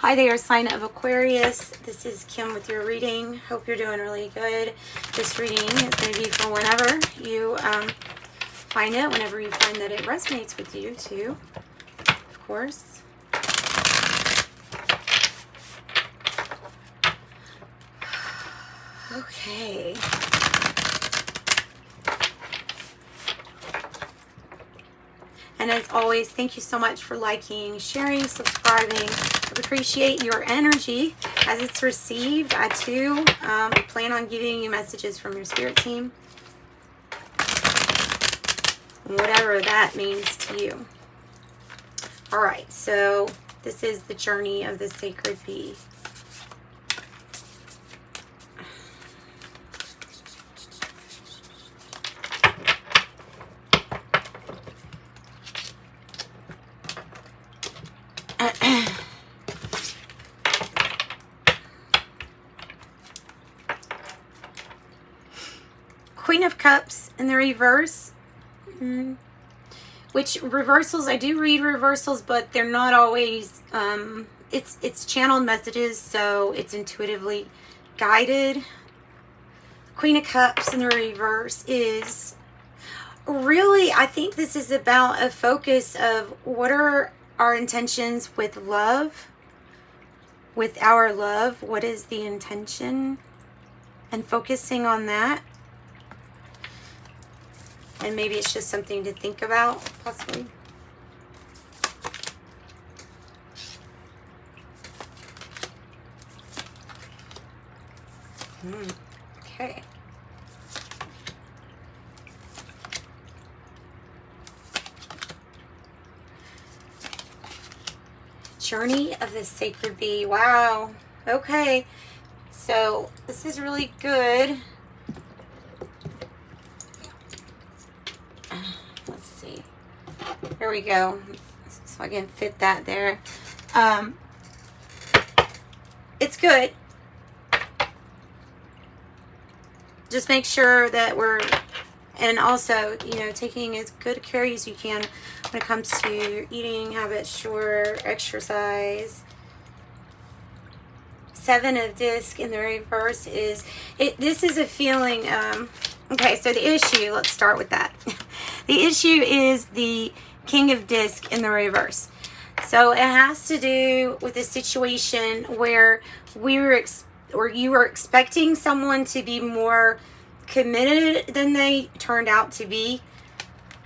Hi there, sign of Aquarius. This is Kim with your reading. Hope you're doing really good. This reading is going to be for whenever you find it, whenever you find that it resonates with you too, of course. Okay. And as always, thank you so much for liking, sharing, subscribing. I appreciate your energy as it's received. I too plan on giving you messages from your spirit team, whatever that means to you. All right, so this is the journey of the sacred bee. Queen of Cups in the reverse, which reversals, I do read reversals, but they're not always, it's channeled messages, so it's intuitively guided. Queen of Cups in the reverse is really, I think this is about a focus of what are our intentions with love, with our love, what is the intention, and focusing on that. And maybe it's just something to think about, possibly. Okay. Journey of the sacred bee. Wow. Okay. So this is really good. Let's see. Here we go. So I can fit that there. It's good. Just make sure that we're, and also, you know, taking as good care as you can when it comes to your eating habits, sure, exercise. Seven of Disc in the reverse is, this is a feeling, okay, so the issue, let's start with that. The issue is the King of Disc in the reverse. So it has to do with a situation where you were expecting someone to be more committed than they turned out to be,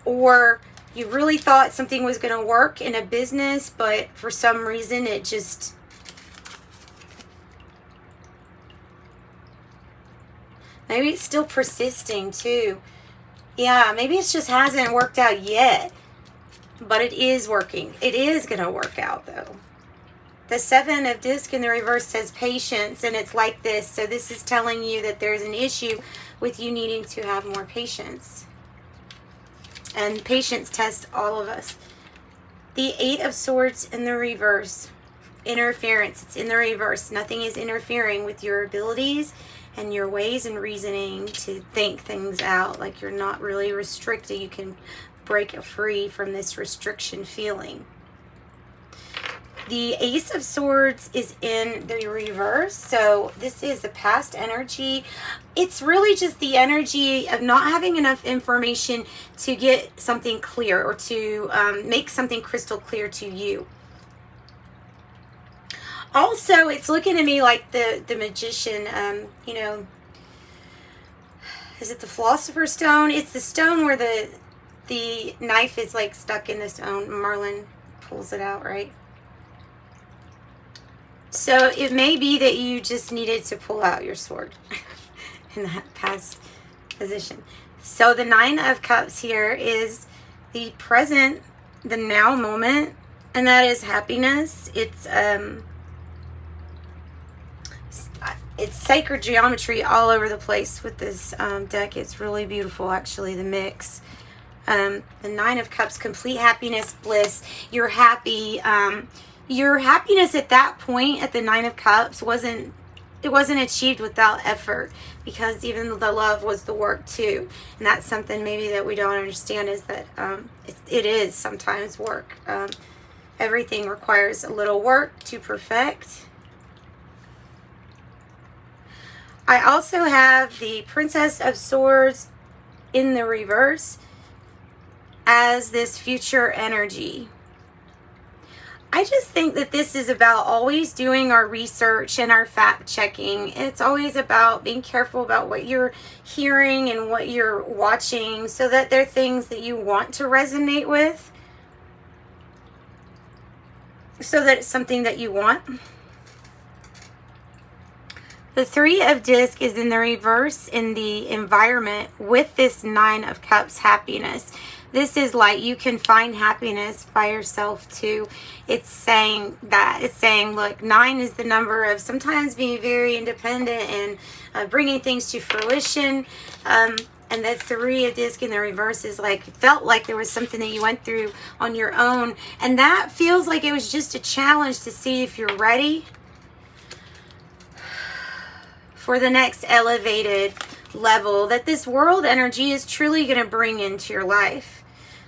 or you really thought something was going to work in a business, but for some reason it just, maybe it's still persisting too. Yeah, maybe it just hasn't worked out yet, but it is working. It is going to work out though. The Seven of Disc in the reverse says patience, and it's like this. So this is telling you that there's an issue with you needing to have more patience. And patience tests all of us. The Eight of Swords in the reverse. Interference. It's in the reverse. Nothing is interfering with your abilities and your ways and reasoning to think things out. Like you're not really restricted. You can break free from this restriction feeling. The Ace of Swords is in the reverse. So this is the past energy. It's really just the energy of not having enough information to get something clear, or to make something crystal clear to you. Also, it's looking at me like the magician, you know, is it the Philosopher's Stone? It's the stone where the knife is like stuck in the stone. Merlin pulls it out, right? So it may be that you just needed to pull out your sword in that past position. So the Nine of Cups here is the present, the now moment, and that is happiness. It's sacred geometry all over the place with this deck. It's really beautiful, actually, the mix. The Nine of Cups, complete happiness, bliss. You're happy. Your happiness at that point, at the Nine of Cups, wasn't achieved without effort, because even the love was the work too. And that's something maybe that we don't understand, is that it is sometimes work. Everything requires a little work to perfect. I also have the Princess of Swords in the reverse as this future energy. I just think that this is about always doing our research and our fact checking. It's always about being careful about what you're hearing and what you're watching, so that they're things that you want to resonate with, so that it's something that you want. The Three of Discs is in the reverse in the environment with this Nine of Cups happiness. This is like you can find happiness by yourself too. It's saying that. It's saying, look, 9 is the number of sometimes being very independent and bringing things to fruition. And the Three of Discs in the reverse is like, felt like there was something that you went through on your own. And that feels like it was just a challenge to see if you're ready for the next elevated level that this world energy is truly going to bring into your life.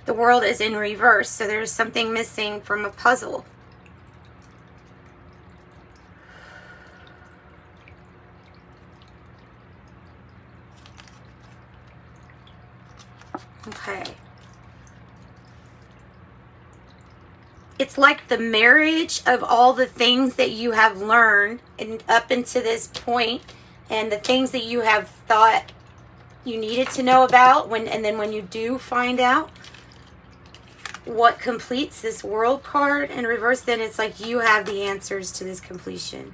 The world is in reverse, so there's something missing from a puzzle. Okay. It's like the marriage of all the things that you have learned and up into this point, and the things that you have thought you needed to know about, and then when you do find out what completes this World card in reverse, then it's like you have the answers to this completion.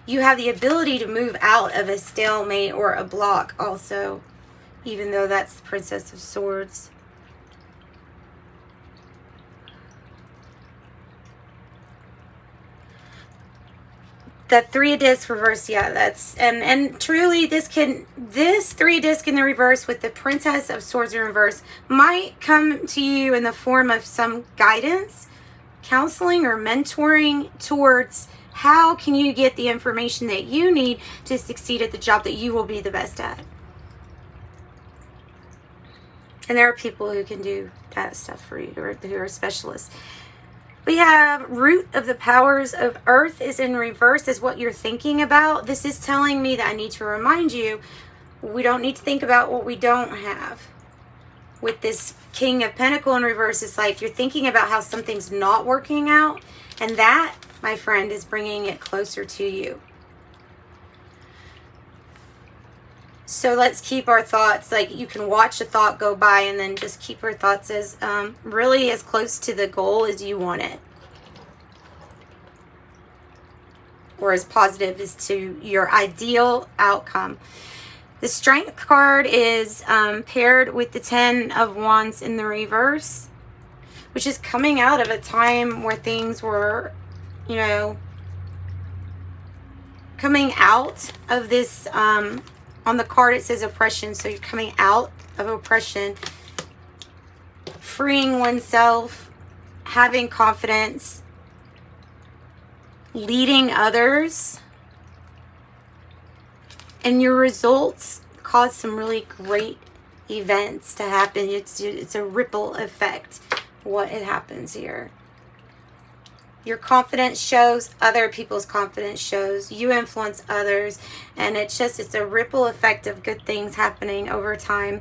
You have the ability to move out of a stalemate or a block also, even though that's the Princess of Swords. The Three of Discs reverse, yeah, that's, and truly this Three of Discs in the reverse with the Princess of Swords in reverse might come to you in the form of some guidance, counseling, or mentoring towards how can you get the information that you need to succeed at the job that you will be the best at. And there are people who can do that stuff for you, who are specialists. We have Root of the Powers of Earth is in reverse, is what you're thinking about. This is telling me that I need to remind you, we don't need to think about what we don't have. With this King of Pentacles in reverse, it's like you're thinking about how something's not working out. And that, my friend, is bringing it closer to you. So let's keep our thoughts, like you can watch a thought go by and then just keep our thoughts as really as close to the goal as you want it. Or as positive as to your ideal outcome. The Strength card is paired with the Ten of Wands in the reverse, which is coming out of a time where things were, you know, coming out of this, on the card it says oppression, so you're coming out of oppression, freeing oneself, having confidence, leading others, and your results cause some really great events to happen. It's a ripple effect what happens here. Your confidence shows, other people's confidence shows, you influence others, and it's a ripple effect of good things happening over time.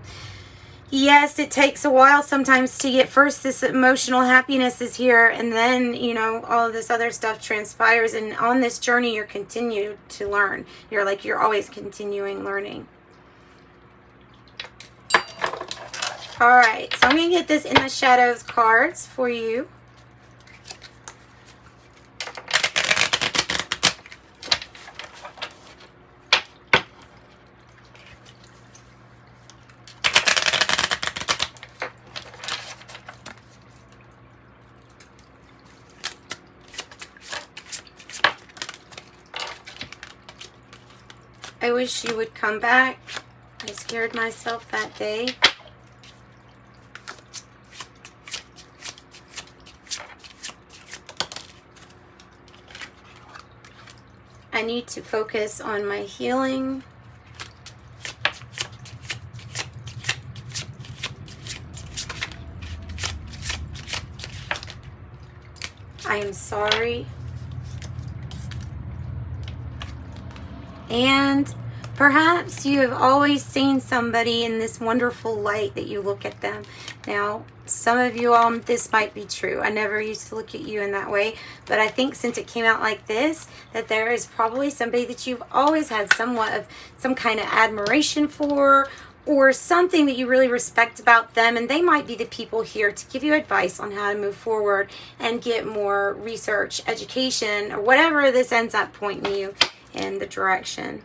Yes, it takes a while sometimes to get, first this emotional happiness is here, and then, you know, all of this other stuff transpires, and on this journey you're continue to learn. You're always continuing learning. Alright, so I'm going to get this In the Shadows cards for you. I wish you would come back. I scared myself that day. I need to focus on my healing. sorry. And perhaps you have always seen somebody in this wonderful light that you look at them. Now, some of you all, this might be true. I never used to look at you in that way, but I think since it came out like this, that there is probably somebody that you've always had somewhat of some kind of admiration for, or something that you really respect about them, and they might be the people here to give you advice on how to move forward and get more research, education, or whatever this ends up pointing you in the direction.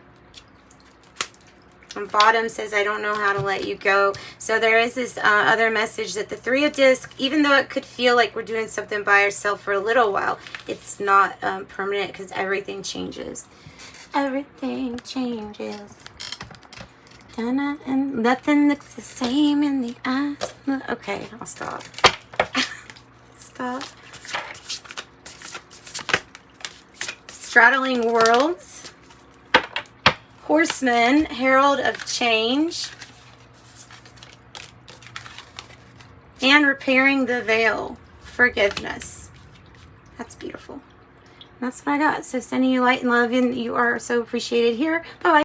On bottom says, I don't know how to let you go. So there is this other message that the Three of Discs, even though it could feel like we're doing something by ourselves for a little while, it's not permanent, because everything changes. Everything changes. And nothing looks the same in the eyes. Okay, I'll stop. Stop. Straddling Worlds. Horseman, Herald of Change. And Repairing the Veil, Forgiveness. That's beautiful. That's what I got. So sending you light and love, and you are so appreciated here. Bye-bye.